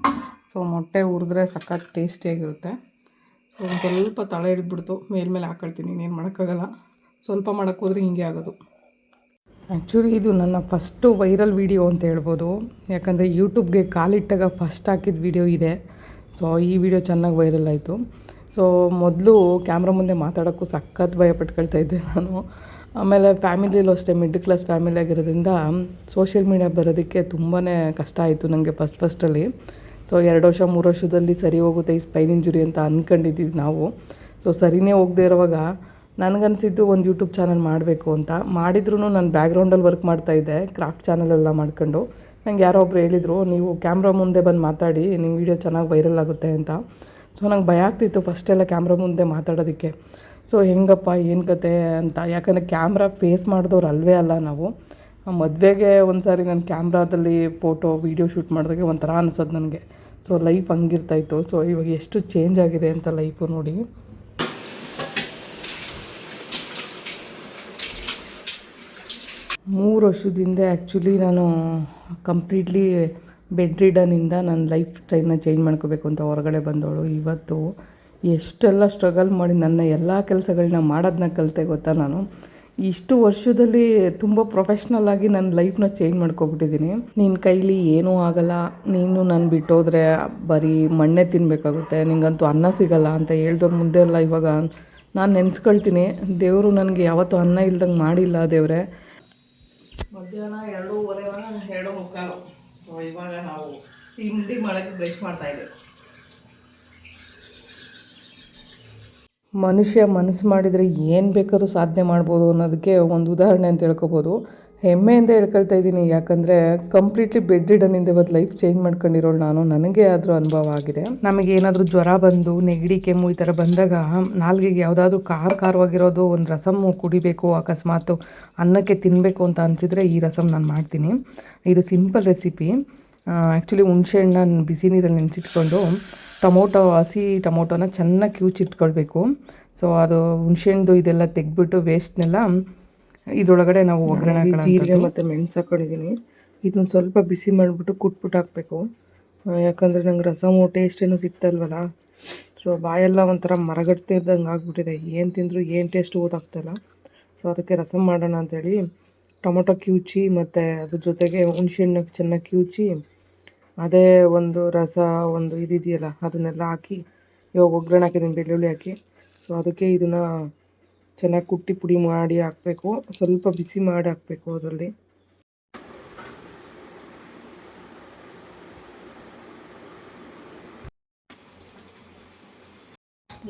ಸೊ ಮೊಟ್ಟೆ ಹುರಿದ್ರೆ ಸಖತ್ ಟೇಸ್ಟಿಯಾಗಿರುತ್ತೆ. ಸೊ ಒಂದು ಸ್ವಲ್ಪ ತಳ ಹಿಡಿದ್ಬಿಡ್ತು, ಮೇಲ್ಮೇಲೆ ಹಾಕೊಳ್ತೀನಿ, ಇನ್ನೇನು ಮಾಡೋಕ್ಕಾಗಲ್ಲ. ಸ್ವಲ್ಪ ಮಾಡೋಕ್ಕೋದ್ರೆ ಹಿಂಗೆ ಆಗೋದು. ಆ್ಯಕ್ಚುಲಿ ಇದು ನನ್ನ ಫಸ್ಟು ವೈರಲ್ ವೀಡಿಯೋ ಅಂತ ಹೇಳ್ಬೋದು, ಯಾಕಂದರೆ ಯೂಟ್ಯೂಬ್ಗೆ ಕಾಲಿಟ್ಟಾಗ ಫಸ್ಟ್ ಹಾಕಿದ ವೀಡಿಯೋ ಇದೆ. ಸೊ ಈ ವಿಡಿಯೋ ಚೆನ್ನಾಗಿ ವೈರಲ್ ಆಯಿತು. ಸೊ ಮೊದಲು ಕ್ಯಾಮ್ರಾ ಮುಂದೆ ಮಾತಾಡೋಕ್ಕೂ ಸಖತ್ ಭಯಪಟ್ಕೊಳ್ತಾಯಿದ್ದೆ ನಾನು. ಆಮೇಲೆ ಫ್ಯಾಮಿಲಿಯಲ್ಲೂ ಅಷ್ಟೇ ಮಿಡ್ಲ್ ಕ್ಲಾಸ್ ಫ್ಯಾಮಿಲಿ ಆಗಿರೋದ್ರಿಂದ ಸೋಷಿಯಲ್ ಮೀಡಿಯಾ ಬರೋದಕ್ಕೆ ತುಂಬಾ ಕಷ್ಟ ಆಯಿತು ನನಗೆ ಫಸ್ಟಲ್ಲಿ. ಸೊ 2 ವರ್ಷ 3 ವರ್ಷದಲ್ಲಿ ಸರಿ ಹೋಗುತ್ತೆ ಈ ಸ್ಪೈನ್ ಇಂಜುರಿ ಅಂತ ಅಂದ್ಕೊಂಡಿದ್ದೀವಿ ನಾವು. ಸೊ ಸರಿಯೇ ಹೋಗದೆ ಇರೋವಾಗ ನನಗನ್ಸಿದ್ದು ಒಂದು ಯೂಟ್ಯೂಬ್ ಚಾನಲ್ ಮಾಡಬೇಕು ಅಂತ. ಮಾಡಿದ್ರೂ ನಾನು ಬ್ಯಾಕ್ಗ್ರೌಂಡಲ್ಲಿ ವರ್ಕ್ ಮಾಡ್ತಾಯಿದ್ದೆ, ಕ್ರಾಫ್ಟ್ ಚಾನಲೆಲ್ಲ ಮಾಡ್ಕೊಂಡು. ನಂಗೆ ಯಾರೋ ಒಬ್ರು ಹೇಳಿದರು, ನೀವು ಕ್ಯಾಮ್ರಾ ಮುಂದೆ ಬಂದು ಮಾತಾಡಿ, ನಿಮ್ಮ ವೀಡಿಯೋ ಚೆನ್ನಾಗಿ ವೈರಲ್ ಆಗುತ್ತೆ ಅಂತ. ಸೊ ನಂಗೆ ಭಯ ಆಗ್ತಿತ್ತು ಫಸ್ಟೆಲ್ಲ ಕ್ಯಾಮ್ರಾ ಮುಂದೆ ಮಾತಾಡೋದಕ್ಕೆ. ಸೊ ಹೆಂಗಪ್ಪ ಏನು ಕತೆ ಅಂತ, ಯಾಕಂದರೆ ಕ್ಯಾಮ್ರಾ ಫೇಸ್ ಮಾಡಿದವ್ರು ಅಲ್ವೇ ಅಲ್ಲ ನಾವು. ಮದುವೆಗೆ ಒಂದು ಸಾರಿ ನಾನು ಕ್ಯಾಮ್ರಾದಲ್ಲಿ ಫೋಟೋ ವೀಡಿಯೋ ಶೂಟ್ ಮಾಡಿದಾಗೆ ಒಂಥರ ಅನಿಸೋದು ನನಗೆ. So life ಹಂಗಿರ್ತಾಯಿತ್ತು. ಸೊ ಇವಾಗ ಎಷ್ಟು ಚೇಂಜ್ ಆಗಿದೆ ಅಂತ ಲೈಫು ನೋಡಿ. ಮೂರು ವರ್ಷದಿಂದ ಆ್ಯಕ್ಚುಲಿ ನಾನು ಕಂಪ್ಲೀಟ್ಲಿ ಬೆಡ್ ರಿಡನಿಂದ ನನ್ನ ಲೈಫ್ ಸ್ಟೈಲ್ನ ಚೇಂಜ್ ಮಾಡ್ಕೋಬೇಕು ಅಂತ ಹೊರಗಡೆ ಬಂದವಳು. ಇವತ್ತು ಎಷ್ಟೆಲ್ಲ ಸ್ಟ್ರಗಲ್ ಮಾಡಿ ನನ್ನ ಎಲ್ಲ ಕೆಲಸಗಳನ್ನ ಮಾಡೋದನ್ನ ಕಲಿತೆ ಗೊತ್ತಾ ನಾನು. ಇಷ್ಟು ವರ್ಷದಲ್ಲಿ ತುಂಬ ಪ್ರೊಫೆಷ್ನಲ್ಲಾಗಿ ನನ್ನ ಲೈಫ್ನ ಚೇಂಜ್ ಮಾಡ್ಕೊಬಿಟ್ಟಿದ್ದೀನಿ. ನಿನ್ನ ಕೈಲಿ ಏನೂ ಆಗಲ್ಲ, ನೀನು ನಾನು ಬಿಟ್ಟೋದ್ರೆ ಬರೀ ಮಣ್ಣೆ ತಿನ್ನಬೇಕಾಗುತ್ತೆ, ನಿಂಗಂತೂ ಅನ್ನ ಸಿಗಲ್ಲ ಅಂತ ಹೇಳ್ದವ್ರ ಮುಂದೆ ಎಲ್ಲ ಇವಾಗ ನಾನು ನೆನೆಸ್ಕೊಳ್ತೀನಿ, ದೇವರು ನನಗೆ ಯಾವತ್ತೂ ಅನ್ನ ಇಲ್ದಂಗೆ ಮಾಡಿಲ್ಲ ದೇವರೇ. ಮಧ್ಯಾಹ್ನ 2:15 2:45. ಸೊ ಇವಾಗ ನಾವು ತಿಂಡಿ ಮಾಡೋಕ್ಕೆ ಬ್ರಷ್ ಮಾಡ್ತಾಯಿದ್ದೀವಿ. ಮನುಷ್ಯ ಮನಸ್ಸು ಮಾಡಿದರೆ ಏನು ಬೇಕಾದ್ರೂ ಸಾಧನೆ ಮಾಡ್ಬೋದು ಅನ್ನೋದಕ್ಕೆ ಒಂದು ಉದಾಹರಣೆ ಅಂತ ಹೇಳ್ಕೊಬೋದು. ಹೆಮ್ಮೆಯಿಂದ ಹೇಳ್ಕೊಳ್ತಾ ಇದ್ದೀನಿ. ಯಾಕಂದರೆ ಕಂಪ್ಲೀಟ್ಲಿ ಬೆಡ್ ರಿಡನಿಂದ ಇವತ್ತು ಲೈಫ್ ಚೇಂಜ್ ಮಾಡ್ಕೊಂಡಿರೋಳು ನಾನು. ನನಗೆ ಆದರೂ ಅನುಭವ ಆಗಿದೆ. ನಮಗೆ ಏನಾದರೂ ಜ್ವರ ಬಂದು ನೆಗಡಿ ಕೆಮ್ಮು ಈ ಥರ ಬಂದಾಗ ನಾಲ್ಗೆಗೆ ಯಾವುದಾದ್ರೂ ಖಾರವಾಗಿರೋದು ಒಂದು ರಸಮ್ಮು ಕುಡಿಬೇಕು, ಅಕಸ್ಮಾತು ಅನ್ನಕ್ಕೆ ತಿನ್ನಬೇಕು ಅಂತ ಅನಿಸಿದರೆ ಈ ರಸಮ್ ನಾನು ಮಾಡ್ತೀನಿ. ಇದು ಸಿಂಪಲ್ ರೆಸಿಪಿ. ಆ್ಯಕ್ಚುಲಿ ಹುಣಸೆಹಣ್ಣು ಬಿಸಿ ನೀರಲ್ಲಿ ನೆನೆಸಿಟ್ಕೊಂಡು ಹಸಿ ಟೊಮೊಟೊನ ಚೆನ್ನಾಗಿ ಕಿವುಚಿಟ್ಕೊಳ್ಬೇಕು. ಸೊ ಅದು ಹುಣಸೆಹಣ್ಣು ಇದೆಲ್ಲ ತೆಗೆದ್ಬಿಟ್ಟು ವೇಸ್ಟ್ನೆಲ್ಲ ಇದರೊಳಗಡೆ ನಾವು ಒಗ್ಗರಣೆ ಜೀರಿಗೆ ಮತ್ತು ಮೆಣಸು ಹಾಕೊಂಡಿದ್ದೀನಿ. ಇದನ್ನು ಸ್ವಲ್ಪ ಬಿಸಿ ಮಾಡಿಬಿಟ್ಟು ಕುಟ್ಬಿಟ್ಟು ಹಾಕಬೇಕು. ಯಾಕಂದರೆ ನಂಗೆ ರಸಮು ಟೇಸ್ಟ್ ಏನೂ ಸಿಗ್ತಾಯಿಲ್ವಲ್ಲ. ಸೊ ಬಾಯೆಲ್ಲ ಒಂಥರ ಮರಗಟ್ತಿದ್ದಂಗೆ ಆಗಿಬಿಟ್ಟಿದೆ. ಏನು ತಿಂದರೂ ಏನು ಟೇಸ್ಟ್ ಗೊತ್ತಾಗ್ತಾಯಿಲ್ಲ. ಸೊ ಅದಕ್ಕೆ ರಸಮ್ ಮಾಡೋಣ ಅಂಥೇಳಿ ಟೊಮೊಟೊ ಕಿವುಚಿ ಮತ್ತು ಅದ್ರ ಜೊತೆಗೆ ಹುಣಸೆಹಣ್ಣು ಚೆನ್ನಾಗಿ ಕಿವುಚಿ ಅದೇ ಒಂದು ರಸ ಒಂದು ಇದೆಯಲ್ಲ ಅದನ್ನೆಲ್ಲ ಹಾಕಿ ಇವಾಗ ಒಗ್ಗರಣೆ ಹಾಕಿದ್ದೀನಿ, ಬೆಳ್ಳುಳ್ಳಿ ಹಾಕಿ. ಸೊ ಅದಕ್ಕೆ ಇದನ್ನು ಚೆನ್ನಾಗಿ ಕುಟ್ಟಿ ಪುಡಿ ಮಾಡಿ ಹಾಕಬೇಕು. ಸ್ವಲ್ಪ ಬಿಸಿ ಮಾಡಿ ಹಾಕಬೇಕು ಅದರಲ್ಲಿ.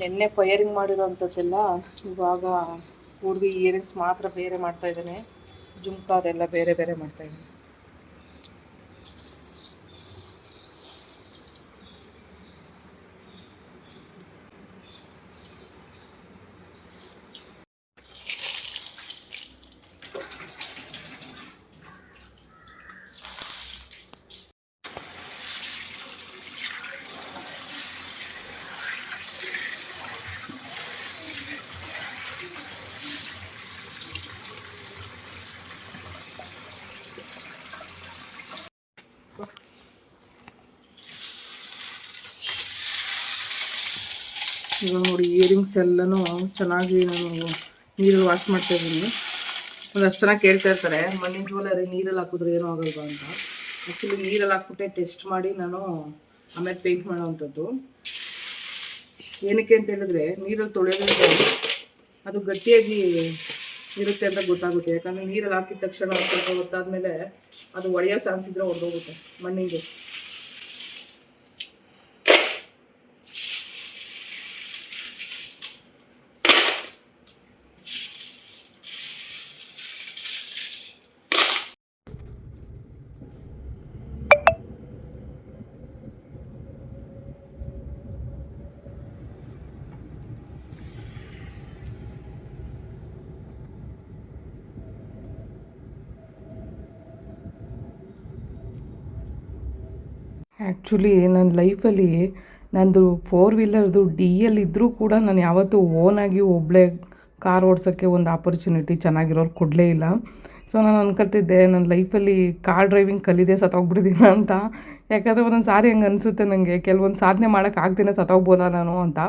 ನೆನ್ನೆ ಫೈರಿಂಗ್ ಮಾಡಿರೋವಂಥದ್ದೆಲ್ಲ ಇವಾಗ ಹುಡುಗಿ ಇಯರಿಂಗ್ಸ್ ಮಾತ್ರ ಬೇರೆ ಮಾಡ್ತಾಯಿದ್ದಾನೆ. ಜುಮ್ಕ ಅದೆಲ್ಲ ಬೇರೆ ಬೇರೆ ಮಾಡ್ತಾಯಿದ್ದಾನೆ. ಇವಾಗ ನೋಡಿ ಇಯರಿಂಗ್ಸ್ ಎಲ್ಲನೂ ಚೆನ್ನಾಗಿ ನಾನು ನೀರಲ್ಲಿ ವಾಶ್ ಮಾಡ್ತಾಯಿದ್ದೀನಿ. ಒಂದಷ್ಟು ಚೆನ್ನಾಗಿ ಕೇಳ್ತಾ ಇರ್ತಾರೆ, ಮಣ್ಣಿನ ಜ್ಯುವೆಲ್ಲರಿ ನೀರಲ್ಲಿ ಹಾಕಿದ್ರೆ ಏನೂ ಆಗಲ್ವಾ ಅಂತ. ಆ್ಯಕ್ಚುಲಿ ನೀರಲ್ಲಿ ಹಾಕ್ಬಿಟ್ಟೆ ಟೆಸ್ಟ್ ಮಾಡಿ ನಾನು ಆಮೇಲೆ ಪೇಂಟ್ ಮಾಡೋವಂಥದ್ದು. ಏನಕ್ಕೆ ಅಂತ ಹೇಳಿದ್ರೆ ನೀರಲ್ಲಿ ತೊಳೆಯೋದ್ರಿಂದ ಅದು ಗಟ್ಟಿಯಾಗಿ ಇರುತ್ತೆ ಅಂತ ಗೊತ್ತಾಗುತ್ತೆ. ಯಾಕಂದರೆ ನೀರಲ್ಲಿ ಹಾಕಿದ ತಕ್ಷಣ ಸ್ವಲ್ಪ ಹೊತ್ತಾದಮೇಲೆ ಅದು ಒಡೆಯೋ ಚಾನ್ಸ್ ಇದ್ದರೆ ಹೊಡೆದೋಗುತ್ತೆ ಮಣ್ಣಿಗೆ. ಆ್ಯಕ್ಚುಲಿ ನನ್ನ ಲೈಫಲ್ಲಿ ನಂದು 4 ವೀಲರ್ದು DL ಇದ್ದರೂ ಕೂಡ ನಾನು ಯಾವತ್ತೂ ಓನಾಗಿ ಒಬ್ಬಳೇ ಕಾರ್ ಓಡ್ಸೋಕ್ಕೆ ಒಂದು ಆಪರ್ಚುನಿಟಿ ಚೆನ್ನಾಗಿರೋರು ಕೊಡಲೇ ಇಲ್ಲ. ಸೊ ನಾನು ಅಂದ್ಕೊಳ್ತಿದ್ದೆ ನನ್ನ ಲೈಫಲ್ಲಿ ಕಾರ್ ಡ್ರೈವಿಂಗ್ ಕಲಿದೇ ಸತ್ತೋಗ್ಬಿಟ್ಟಿದ್ದೀನಿ ಅಂತ. ಯಾಕಂದರೆ ಒಂದೊಂದು ಸಾರಿ ಹಂಗೆ ಅನಿಸುತ್ತೆ ನನಗೆ, ಕೆಲವೊಂದು ಸಾಧನೆ ಮಾಡೋಕ್ಕಾಗ್ದೇ ಸತ್ತೋಗ್ಬೋದಾ ನಾನು ಅಂತ.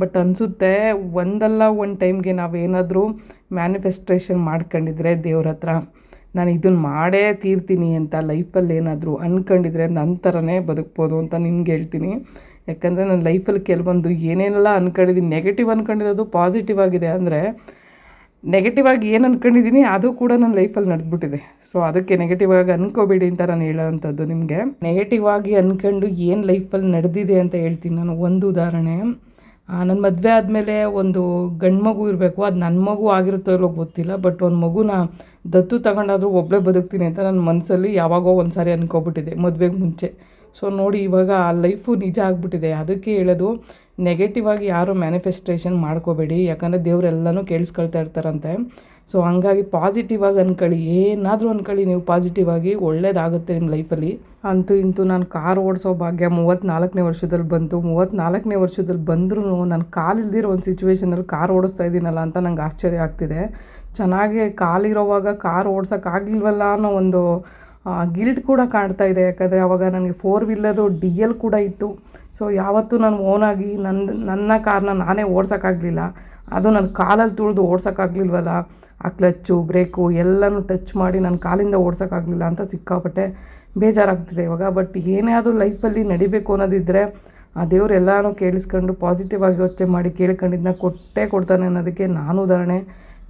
ಬಟ್ ಅನಿಸುತ್ತೆ ಒಂದಲ್ಲ ಒಂದು ಟೈಮ್ಗೆ ನಾವೇನಾದರೂ ಮ್ಯಾನಿಫೆಸ್ಟೇಷನ್ ಮಾಡ್ಕೊಂಡಿದ್ರೆ ದೇವ್ರ ಹತ್ರ ನಾನು ಇದನ್ನು ಮಾಡೇ ತೀರ್ತೀನಿ ಅಂತ ಲೈಫಲ್ಲಿ ಏನಾದರೂ ಅಂದ್ಕೊಂಡಿದ್ರೆ ನನ್ನ ಥರನೇ ಬದುಕ್ಬೋದು ಅಂತ ನಿಮ್ಗೆ ಹೇಳ್ತೀನಿ. ಯಾಕಂದರೆ ನನ್ನ ಲೈಫಲ್ಲಿ ಕೆಲವೊಂದು ಏನೇನೆಲ್ಲ ಅಂದ್ಕೊಂಡಿದ್ದೀನಿ, ನೆಗೆಟಿವ್ ಅಂದ್ಕೊಂಡಿರೋದು ಪಾಸಿಟಿವ್ ಆಗಿದೆ. ಅಂದರೆ ನೆಗೆಟಿವ್ ಆಗಿ ಏನು ಅಂದ್ಕೊಂಡಿದ್ದೀನಿ ಅದು ಕೂಡ ನನ್ನ ಲೈಫಲ್ಲಿ ನಡೆದ್ಬಿಟ್ಟಿದೆ. ಸೊ ಅದಕ್ಕೆ ನೆಗೆಟಿವ್ ಆಗಿ ಅಂದ್ಕೋಬೇಡಿ ಅಂತ ನಾನು ಹೇಳೋವಂಥದ್ದು ನಿಮಗೆ. ನೆಗೆಟಿವ್ ಆಗಿ ಅಂದ್ಕೊಂಡು ಏನು ಲೈಫಲ್ಲಿ ನಡೆದಿದೆ ಅಂತ ಹೇಳ್ತೀನಿ ನಾನು. ಒಂದು ಉದಾಹರಣೆ, ನನ್ನ ಮದುವೆ ಆದಮೇಲೆ ಒಂದು ಗಂಡು ಮಗು ಇರಬೇಕು. ಅದು ನನ್ನ ಮಗು ಆಗಿರುತ್ತೋ ಇಲ್ಲೋ ಗೊತ್ತಿಲ್ಲ. ಬಟ್ ಒಂದು ಮಗುನ ದತ್ತು ತಗೊಂಡಾದರೂ ಒಬ್ಬಳೇ ಬದುಕ್ತೀನಿ ಅಂತ ನನ್ನ ಮನಸ್ಸಲ್ಲಿ ಯಾವಾಗೋ ಒಂದು ಸಾರಿ ಅಂದ್ಕೊಬಿಟ್ಟಿದೆ ಮದುವೆಗೆ ಮುಂಚೆ. ಸೊ ನೋಡಿ ಇವಾಗ ಆ ಲೈಫು ನಿಜ ಆಗಿಬಿಟ್ಟಿದೆ. ಅದಕ್ಕೆ ಹೇಳೋದು, ನೆಗೆಟಿವ್ ಆಗಿ ಯಾರೂ ಮ್ಯಾನಿಫೆಸ್ಟೇಷನ್ ಮಾಡ್ಕೋಬೇಡಿ. ಯಾಕಂದರೆ ದೇವರೆಲ್ಲನೂ ಕೇಳಿಸ್ಕೊಳ್ತಾ ಇರ್ತಾರಂತೆ. ಸೊ ಹಂಗಾಗಿ ಪಾಸಿಟಿವ್ ಆಗಿ ಅಂದ್ಕೊಳ್ಳಿ, ಏನಾದರೂ ಅಂದ್ಕೊಳ್ಳಿ ನೀವು ಪಾಸಿಟಿವ್ ಆಗಿ, ಒಳ್ಳೇದಾಗುತ್ತೆ ನಿಮ್ಮ ಲೈಫಲ್ಲಿ. ಅಂತೂ ಇಂತೂ ನಾನು ಕಾರ್ ಓಡಿಸೋ ಭಾಗ್ಯ 34ನೇ ವರ್ಷದಲ್ಲಿ ಬಂತು. 34ನೇ ವರ್ಷದಲ್ಲಿ ಬಂದರೂ ನಾನು ಕಾಲಿಲ್ದಿರೋ ಒಂದು ಸಿಚುವೇಷನಲ್ಲಿ ಕಾರ್ ಓಡಿಸ್ತಾ ಇದ್ದೀನಲ್ಲ ಅಂತ ನಂಗೆ ಆಶ್ಚರ್ಯ ಆಗ್ತಿದೆ. ಚೆನ್ನಾಗಿ ಕಾಲಿರೋವಾಗ ಕಾರ್ ಓಡ್ಸೋಕ್ಕಾಗಲಿಲ್ವಲ್ಲ ಅನ್ನೋ ಒಂದು ಗಿಲ್ಟ್ ಕೂಡ ಕಾಣ್ತಾ ಇದೆ. ಯಾಕಂದರೆ ಆವಾಗ ನನಗೆ 4 ವೀಲರು DL ಕೂಡ ಇತ್ತು. ಸೊ ಯಾವತ್ತೂ ನಾನು ಓನಾಗಿ ನನ್ನ ಕಾರ್ನ ನಾನೇ ಓಡ್ಸೋಕ್ಕಾಗಲಿಲ್ಲ. ಅದು ನನ್ನ ಕಾಲಲ್ಲಿ ತುಳಿದು ಓಡ್ಸೋಕ್ಕಾಗಲಿಲ್ವಲ್ಲ. ಆ ಕ್ಲಚ್ಚು ಬ್ರೇಕು ಎಲ್ಲನೂ ಟಚ್ ಮಾಡಿ ನನ್ನ ಕಾಲಿಂದ ಓಡ್ಸೋಕ್ಕಾಗಲಿಲ್ಲ ಅಂತ ಸಿಕ್ಕಾಪಟ್ಟೆ ಬೇಜಾರಾಗ್ತಿದೆ ಇವಾಗ. ಬಟ್ ಏನೇ ಆದರೂ ಲೈಫಲ್ಲಿ ನಡಿಬೇಕು ಅನ್ನೋದಿದ್ದರೆ ಆ ದೇವ್ರು ಎಲ್ಲನೂ ಕೇಳಿಸ್ಕೊಂಡು ಪಾಸಿಟಿವ್ ಆಗಿ ಯೋಚನೆ ಮಾಡಿ ಕೇಳ್ಕೊಂಡಿದ್ದನ್ನ ಕೊಡ್ತಾನೆ ಅನ್ನೋದಕ್ಕೆ ನಾನು ಉದಾಹರಣೆ.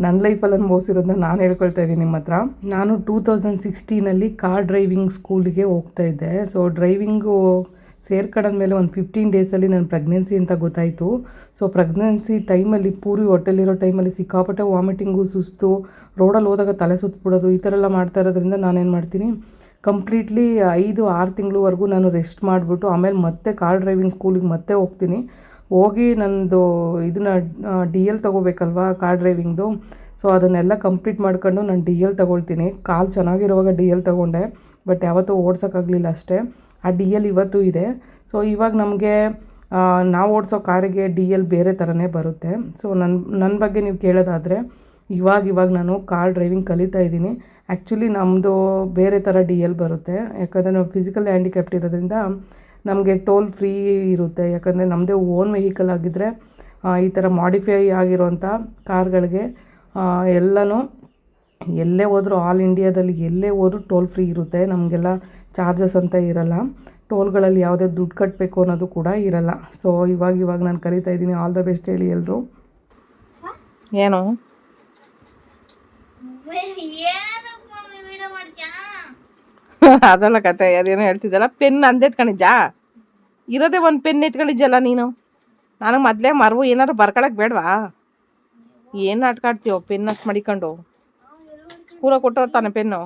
ನನ್ನ ಲೈಫಲ್ಲಿ ಅನುಭವಿಸಿರೋದನ್ನ ನಾನು ಹೇಳ್ಕೊಳ್ತಾ ಇದ್ದೀನಿ ನಿಮ್ಮ ಹತ್ರ. ನಾನು 2016 ಕಾರ್ ಡ್ರೈವಿಂಗ್ ಸ್ಕೂಲಿಗೆ ಹೋಗ್ತಾಯಿದ್ದೆ. ಸೊ ಡ್ರೈವಿಂಗು ಸೇರ್ಕೊಂಡ್ಮೇಲೆ ಒಂದು 15 ಡೇಸಲ್ಲಿ ನನ್ನ ಪ್ರೆಗ್ನೆನ್ಸಿ ಅಂತ ಗೊತ್ತಾಯಿತು. ಸೊ ಪ್ರೆಗ್ನೆನ್ಸಿ ಟೈಮಲ್ಲಿ ಪೂರಿ ಹೊಟ್ಟೆಲಿರೋ ಟೈಮಲ್ಲಿ ಸಿಕ್ಕಾಪಟ್ಟೆ ವಾಮಿಟಿಂಗು, ಸುಸ್ತು, ರೋಡಲ್ಲಿ ಹೋದಾಗ ತಲೆ ಸುತ್ತಬಿಡೋದು, ಈ ಥರ ಎಲ್ಲ ಮಾಡ್ತಾ ಇರೋದ್ರಿಂದ ನಾನೇನು ಮಾಡ್ತೀನಿ, ಕಂಪ್ಲೀಟ್ಲಿ 5-6 ತಿಂಗಳವರೆಗೂ ನಾನು ರೆಸ್ಟ್ ಮಾಡಿಬಿಟ್ಟು ಆಮೇಲೆ ಮತ್ತೆ ಕಾರ್ ಡ್ರೈವಿಂಗ್ ಸ್ಕೂಲಿಗೆ ಮತ್ತೆ ಹೋಗ್ತೀನಿ. ಹೋಗಿ ನಂದು ಇದನ್ನು DL ತೊಗೋಬೇಕಲ್ವ ಕಾರ್ ಡ್ರೈವಿಂಗ್ದು. ಸೊ ಅದನ್ನೆಲ್ಲ ಕಂಪ್ಲೀಟ್ ಮಾಡ್ಕೊಂಡು ನಾನು DL ತೊಗೊಳ್ತೀನಿ. ಕಾಲು ಚೆನ್ನಾಗಿರುವಾಗ DL ತೊಗೊಂಡೆ, ಬಟ್ ಯಾವತ್ತೂ ಓಡ್ಸೋಕ್ಕಾಗಲಿಲ್ಲ ಅಷ್ಟೇ. ಆ DL ಇವತ್ತು ಇದೆ. ಸೊ ಇವಾಗ ನಮಗೆ ನಾವು ಓಡಿಸೋ ಕಾರಿಗೆ DL ಬೇರೆ ಥರನೇ ಬರುತ್ತೆ. ಸೊ ನನ್ನ ಬಗ್ಗೆ ನೀವು ಕೇಳೋದಾದರೆ ಇವಾಗ ನಾನು ಕಾರ್ ಡ್ರೈವಿಂಗ್ ಕಲಿತಾ ಇದ್ದೀನಿ. ಆ್ಯಕ್ಚುಲಿ ನಮ್ಮದು ಬೇರೆ ಥರ DL ಬರುತ್ತೆ. ಯಾಕಂದರೆ ನಾವು ಫಿಸಿಕಲ್ ಹ್ಯಾಂಡಿಕ್ಯಾಪ್ಟ್ ಇರೋದ್ರಿಂದ ನಮಗೆ ಟೋಲ್ ಫ್ರೀ ಇರುತ್ತೆ. ಯಾಕಂದರೆ ನಮ್ಮದೇ ಓನ್ ವೆಹಿಕಲ್ ಆಗಿದ್ದರೆ ಈ ಥರ ಮಾಡಿಫೈ ಆಗಿರೋಂಥ ಕಾರ್ಗಳಿಗೆ ಎಲ್ಲನೂ ಎಲ್ಲೇ ಹೋದರೂ ಆಲ್ ಇಂಡಿಯಾದಲ್ಲಿ ಎಲ್ಲೇ ಹೋದರೂ ಟೋಲ್ ಫ್ರೀ ಇರುತ್ತೆ. ನಮಗೆಲ್ಲ ಚಾರ್ಜಸ್ ಅಂತ ಇರಲ್ಲ. ಟೋಲ್ಗಳಲ್ಲಿ ಯಾವುದೇ ದುಡ್ಡು ಕಟ್ಟಬೇಕು ಅನ್ನೋದು ಕೂಡ ಇರಲ್ಲ. ಸೊ ಇವಾಗ ನಾನು ಕಲಿತಾ ಇದ್ದೀನಿ. ಆಲ್ ದ ಬೆಸ್ಟ್ ಹೇಳಿ ಎಲ್ಲರೂ. ಏನು ಅದೆಲ್ಲ ಕತೆ, ಅದೇನೋ ಹೇಳ್ತಿದ್ದಲ್ಲ, ಪೆನ್ ಅಂದೆ ಎತ್ಕೊಂಡಿಜ್ಜಾ, ಇರೋದೇ ಒಂದು ಪೆನ್ ಎತ್ಕೊಂಡಿಜ್ಜಲ್ಲ ನೀನು. ನನಗೆ ಮೊದಲೇ ಮರವು ಏನಾರು ಬರ್ಕೊಳಕ್ಕೆ ಬೇಡವಾ? ಏನು ನಾಟಕ ಆಡ್ತೀವೋ ಪೆನ್ ಅಷ್ಟು ಮಡಿಕೊಂಡು? ಸ್ಕೂಲಾಗ ಕೊಟ್ಟವ್ರು ತಾನೆ ಪೆನ್ನು?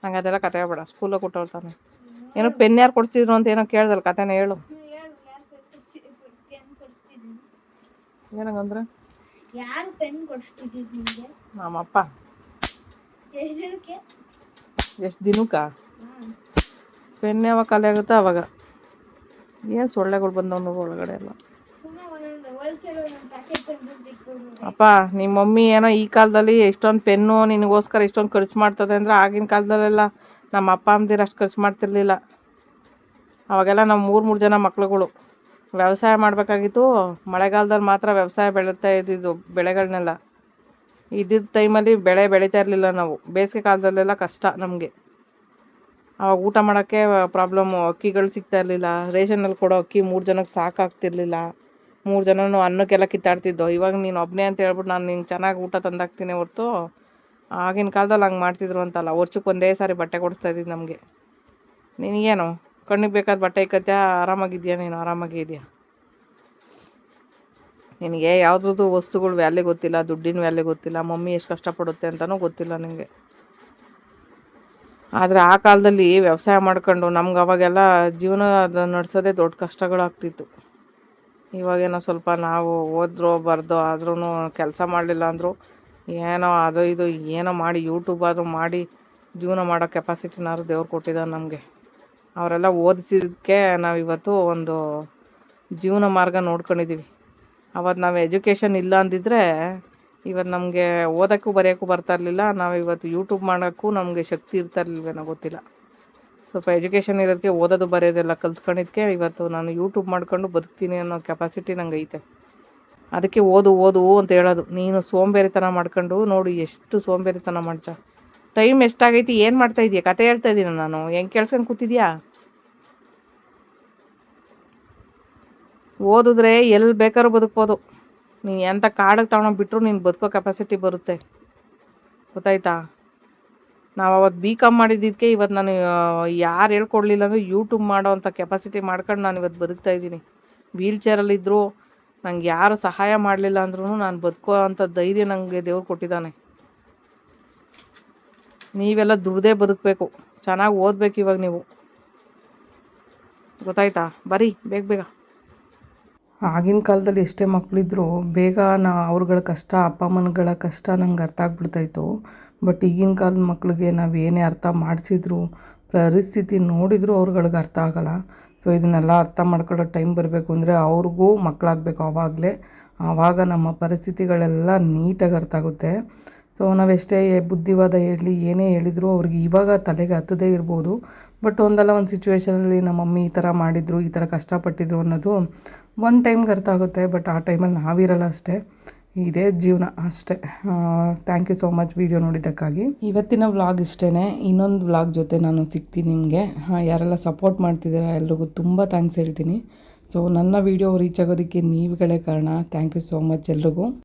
ನಂಗೆ ಅದೆಲ್ಲ ಕತೆ ಹೇಳ್ಬೇಡ. ಸ್ಕೂಲಾಗ ಕೊಟ್ಟವ್ರು ತಾನೆ. ಏನೋ ಪೆನ್ ಯಾರು ಕೊಡ್ತಿದ್ರು ಅಂತ ಏನೋ ಕೇಳ್ದಲ್ಲ, ಕತೆನ ಹೇಳು. ಏನಂಗಂದ್ರೆ ಯಾರು ಪೆನ್ ಕೊಡಿಸ್ತಿದ್ದಿದ್ದು ನಿಮಗೆ? ನಮ್ಮಪ್ಪ. ಎಷ್ಟು ದಿನಕ್ಕ ಪೆನ್ ಯಾವಾಗ ಖಾಲಿ ಆಗುತ್ತೋ ಅವಾಗ. ಏನು ಸೊಳ್ಳೆಗಳು ಬಂದವನು ಒಳಗಡೆ ಎಲ್ಲ. ಅಪ್ಪ ನಿಮ್ಮ ಮಮ್ಮಿ ಏನೋ ಈ ಕಾಲದಲ್ಲಿ ಎಷ್ಟೊಂದು ಪೆನ್ನು ನಿನಗೋಸ್ಕರ ಇಷ್ಟೊಂದು ಖರ್ಚು ಮಾಡ್ತದೆ ಅಂದರೆ, ಆಗಿನ ಕಾಲದಲ್ಲೆಲ್ಲ ನಮ್ಮ ಅಪ್ಪ ಅಮ್ಮದಿರು ಅಷ್ಟು ಖರ್ಚು ಮಾಡ್ತಿರ್ಲಿಲ್ಲ. ಅವಾಗೆಲ್ಲ ನಾವು 3 ಜನ ಮಕ್ಳುಗಳು ವ್ಯವಸಾಯ ಮಾಡಬೇಕಾಗಿತ್ತು. ಮಳೆಗಾಲದಲ್ಲಿ ಮಾತ್ರ ವ್ಯವಸಾಯ ಬೆಳೀತಾ ಇದ್ದಿದ್ದು ಬೆಳೆಗಳನ್ನೆಲ್ಲ. ಇದ್ದಿದ್ದ ಟೈಮಲ್ಲಿ ಬೆಳೆ ಬೆಳೀತಾ ಇರಲಿಲ್ಲ ನಾವು. ಬೇಸಿಗೆ ಕಾಲದಲ್ಲೆಲ್ಲ ಕಷ್ಟ ನಮಗೆ. ಆವಾಗ ಊಟ ಮಾಡೋಕ್ಕೆ ಪ್ರಾಬ್ಲಮ್ಮು. ಅಕ್ಕಿಗಳು ಸಿಗ್ತಾ ಇರಲಿಲ್ಲ. ರೇಷನಲ್ಲಿ ಕೊಡೋ ಅಕ್ಕಿ 3 ಜನಕ್ಕೆ ಸಾಕಾಗ್ತಿರ್ಲಿಲ್ಲ. 3 ಜನನು ಅನ್ನಕ್ಕೆಲ್ಲ ಕಿತ್ತಾಡ್ತಿದ್ದೋ. ಇವಾಗ ನೀನು ಒಬ್ಬನೇ ಅಂತ ಹೇಳ್ಬಿಟ್ಟು ನಾನು ನಿಂಗೆ ಚೆನ್ನಾಗಿ ಊಟ ತಂದಾಕ್ತೀನಿ ಹೊರ್ತು, ಆಗಿನ ಕಾಲದಲ್ಲಿ ಹಂಗೆ ಮಾಡ್ತಿದ್ರು ಅಂತಲ್ಲ. ವರ್ಷಕ್ಕೆ ಒಂದೇ ಸಾರಿ ಬಟ್ಟೆ ಕೊಡಿಸ್ತಾ ಇದ್ದಿದ್ದು ನಮಗೆ. ನಿನಗೇನು ಕಣ್ಣಿಗೆ ಬೇಕಾದ ಬಟ್ಟೆ ಇಕ್ಕತ್ಯಾ? ಆರಾಮಾಗಿದ್ಯಾ? ನೀನು ಆರಾಮಾಗಿ ಇದೆಯಾ? ನಿನಗೆ ಯಾವುದ್ರದ್ದು ವಸ್ತುಗಳು ವ್ಯಾಲ್ಯೂ ಗೊತ್ತಿಲ್ಲ, ದುಡ್ಡಿನ ವ್ಯಾಲ್ಯೂ ಗೊತ್ತಿಲ್ಲ, ಮಮ್ಮಿ ಎಷ್ಟು ಕಷ್ಟಪಡುತ್ತೆ ಅಂತಲೂ ಗೊತ್ತಿಲ್ಲ ನಿನಗೆ. ಆದರೆ ಆ ಕಾಲದಲ್ಲಿ ವ್ಯವಸಾಯ ಮಾಡ್ಕೊಂಡು ನಮ್ಗೆ ಅವಾಗೆಲ್ಲ ಜೀವನ ನಡೆಸೋದೇ ದೊಡ್ಡ ಕಷ್ಟಗಳಾಗ್ತಿತ್ತು. ಇವಾಗೇನೋ ಸ್ವಲ್ಪ ನಾವು ಓದ್ರೋ ಬರ್ದೋ ಆದ್ರೂ ಕೆಲಸ ಮಾಡಲಿಲ್ಲ ಅಂದರು ಏನೋ ಅದು ಇದು ಏನೋ ಮಾಡಿ ಯೂಟ್ಯೂಬ್ ಆದರೂ ಮಾಡಿ ಜೀವನ ಮಾಡೋ ಕೆಪಾಸಿಟಿನಾದ್ರು ದೇವ್ರು ಕೊಟ್ಟಿದ್ದಾನೆ ನಮಗೆ. ಅವರೆಲ್ಲ ಓದಿಸಿದ್ದಕ್ಕೆ ನಾವಿವತ್ತು ಒಂದು ಜೀವನ ಮಾರ್ಗ ನೋಡ್ಕೊಂಡಿದ್ದೀವಿ. ಅವತ್ತು ನಾವು ಎಜುಕೇಷನ್ ಇಲ್ಲ ಅಂದಿದ್ರೆ ಇವತ್ತು ನಮಗೆ ಓದೋಕ್ಕೂ ಬರೆಯೋಕ್ಕೂ ಬರ್ತಾ ಇರಲಿಲ್ಲ. ನಾವು ಇವತ್ತು ಯೂಟ್ಯೂಬ್ ಮಾಡೋಕ್ಕೂ ನಮಗೆ ಶಕ್ತಿ ಇರ್ತಾ ಇರಲಿಲ್ವೇನೋ ಗೊತ್ತಿಲ್ಲ. ಸ್ವಲ್ಪ ಎಜುಕೇಷನ್ ಇರೋದಕ್ಕೆ ಓದೋದು ಬರೆಯೋದೆಲ್ಲ ಕಲ್ತ್ಕೊಂಡಿದ್ದಕ್ಕೆ ಇವತ್ತು ನಾನು ಯೂಟ್ಯೂಬ್ ಮಾಡ್ಕೊಂಡು ಬದುಕ್ತೀನಿ ಅನ್ನೋ ಕೆಪಾಸಿಟಿ ನಂಗೆ ಐತೆ. ಅದಕ್ಕೆ ಓದು ಅಂತ ಹೇಳೋದು. ನೀನು ಸೋಂಬೇರಿತನ ಮಾಡ್ಕೊಂಡು ನೋಡು, ಎಷ್ಟು ಸೋಂಬೇರಿತನ ಮಾಡ್ಚ. ಟೈಮ್ ಎಷ್ಟಾಗೈತಿ, ಏನು ಮಾಡ್ತಾ ಇದೀಯ? ಕತೆ ಹೇಳ್ತಾ ಇದ್ದೀನಿ ನಾನು, ಹೆಂಗೆ ಕೇಳ್ಸ್ಕೊಂಡು ಕೂತಿದ್ಯಾ? ಓದಿದ್ರೆ ಎಲ್ಲಿ ಬೇಕಾದ್ರೂ ಬದುಕ್ಬೋದು. ನೀನು ಎಂಥ ಕಾಡಿಗೆ ತಗೊಂಡೋಗ್ಬಿಟ್ರು ನೀನು ಬದುಕೋ ಕೆಪಾಸಿಟಿ ಬರುತ್ತೆ, ಗೊತ್ತಾಯ್ತಾ? ನಾವು ಅವತ್ತು BCom ಮಾಡಿದ್ದಕ್ಕೆ ಇವತ್ತು ನಾನು ಯಾರು ಹೇಳ್ಕೊಡ್ಲಿಲ್ಲ ಅಂದರೆ ಯೂಟ್ಯೂಬ್ ಮಾಡೋ ಅಂಥ ಕೆಪಾಸಿಟಿ ಮಾಡ್ಕೊಂಡು ನಾನು ಇವತ್ತು ಬದುಕ್ತಾ ಇದ್ದೀನಿ. ವೀಲ್ ಚೇರಲ್ಲಿದ್ದರೂ ನಂಗೆ ಯಾರು ಸಹಾಯ ಮಾಡಲಿಲ್ಲ ಅಂದ್ರೂ ನಾನು ಬದುಕೋ ಅಂಥ ಧೈರ್ಯ ನನಗೆ ದೇವ್ರು ಕೊಟ್ಟಿದ್ದಾನೆ. ನೀವೆಲ್ಲ ದುಡ್ದೇ ಬದುಕಬೇಕು, ಚೆನ್ನಾಗಿ ಓದಬೇಕು ಇವಾಗ ನೀವು, ಗೊತ್ತಾಯ್ತಾ? ಬರೀ ಬೇಗ. ಆಗಿನ ಕಾಲದಲ್ಲಿ ಎಷ್ಟೇ ಮಕ್ಕಳಿದ್ರು ಬೇಗ ಅವ್ರಗಳ ಕಷ್ಟ, ಅಪ್ಪ ಅಮ್ಮನಗಳ ಕಷ್ಟ ನಂಗೆ ಅರ್ಥ ಆಗ್ಬಿಡ್ತಾಯಿತ್ತು. ಬಟ್ ಈಗಿನ ಕಾಲದ ಮಕ್ಕಳಿಗೆ ನಾವು ಏನೇ ಅರ್ಥ ಮಾಡಿಸಿದ್ರು, ಪರಿಸ್ಥಿತಿ ನೋಡಿದರೂ ಅವ್ರಗಳಿಗೆ ಅರ್ಥ ಆಗೋಲ್ಲ. ಸೊ ಇದನ್ನೆಲ್ಲ ಅರ್ಥ ಮಾಡ್ಕೊಳ್ಳೋ ಟೈಮ್ ಬರಬೇಕು ಅಂದರೆ ಅವ್ರಿಗೂ ಮಕ್ಕಳಾಗಬೇಕು. ಆವಾಗ ನಮ್ಮ ಪರಿಸ್ಥಿತಿಗಳೆಲ್ಲ ನೀಟಾಗಿ ಅರ್ಥ ಆಗುತ್ತೆ. ಸೊ ನಾವೆಷ್ಟೇ ಬುದ್ಧಿವಾದ ಹೇಳಲಿ, ಏನೇ ಹೇಳಿದ್ರು ಅವ್ರಿಗೆ ಇವಾಗ ತಲೆಗೆ ಹತ್ತದೇ ಇರ್ಬೋದು. ಬಟ್ ಒಂದಲ್ಲ ಒಂದು ಸಿಚುವೇಷನಲ್ಲಿ ನಮ್ಮ ಮಮ್ಮಿ ಈ ಥರ ಮಾಡಿದರು, ಈ ಥರ ಕಷ್ಟಪಟ್ಟಿದ್ರು ಅನ್ನೋದು ಒಂದು ಟೈಮ್ಗೆ ಅರ್ಥ ಆಗುತ್ತೆ. ಬಟ್ ಆ ಟೈಮಲ್ಲಿ ನಾವಿರಲ್ಲ ಅಷ್ಟೇ. ಇದೇ ಜೀವನ ಅಷ್ಟೇ. Thank you so much video ನೋಡಿದ್ದಕ್ಕಾಗಿ. ಇವತ್ತಿನ ವ್ಲಾಗ್ ಇಷ್ಟೇ. ಇನ್ನೊಂದು ವ್ಲಾಗ್ ಜೊತೆ ನಾನು ಸಿಗ್ತೀನಿ ನಿಮಗೆ. ಯಾರೆಲ್ಲ ಸಪೋರ್ಟ್ ಮಾಡ್ತಿದ್ದೀರಾ ಎಲ್ರಿಗೂ ತುಂಬ ಥ್ಯಾಂಕ್ಸ್ ಹೇಳ್ತೀನಿ. ಸೊ ನನ್ನ ವಿಡಿಯೋ ರೀಚ್ ಆಗೋದಕ್ಕೆ ನೀವುಗಳೇ ಕಾರಣ. ಥ್ಯಾಂಕ್ ಯು ಸೋ ಮಚ್ ಎಲ್ರಿಗೂ.